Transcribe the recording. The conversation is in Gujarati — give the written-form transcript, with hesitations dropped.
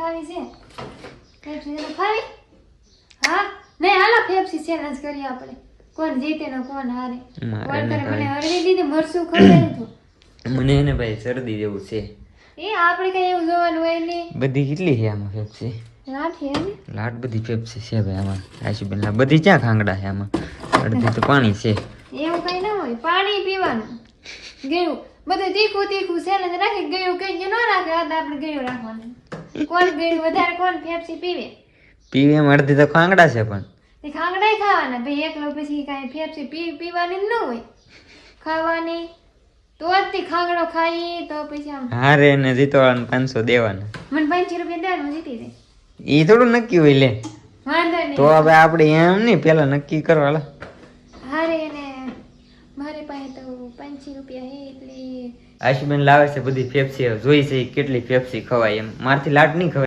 ખાવી છે પેપ્સી તો ખાવી હા નહીં હાલો પેપ્સી ચેલેન્જ કરીએ આપણે કોણ જીતે ને કોણ હારે કોણ કરે મને હરવી દીધી મરસું ખવડાવ્યું હતું મને એને ભાઈ શરદી જેવું છે એ આપણે કઈ એવું જોવાનું હોય નહીં બધી કેટલી છે આમાં પેપ્સી લાઠી હે ને લાટ બધી પેપ્સી છે ભાઈ આમાં આશુબેન આ બધી ક્યાં ખાંગડા છે આમાં અડધી તો પાણી છે એવું કઈ ના હોય પાણી પીવાનું ગયું બધું તીખું તીખું ચેલેન્જ રાખી ગયું કઈ ન રાખે આ તો આપણે ગયું રાખવાનું કોણ ગયું વધારે કોણ પેપ્સી પીવે પીવે એમ અડધી તો ખાંગડા છે પણ એ ખાંગડાય ખાવાના ભાઈ એકલો પછી કાંઈ પેપ્સી પીવાની ન હોય ખાવાની તો જ તે ખાંગડો ખાઈ તો પછી આમ હારે ને જીતવાળાને 500 દેવાના મને 5 રૂપિયા દેવાનું જીતી જાય એ થોડું નક્કી હોય લે વાંધો નહીં તો હવે આપણે એમ નહીં પેલા નક્કી કરવા લા હારે એને મારી પાસે તો 5 રૂપિયા હે એટલે આશુબેન લાવે છે બધી પેપ્સી જોઈ છે કેટલી પેપ્સી ખવાય એમ મારથી લાટ નહીં ખવાય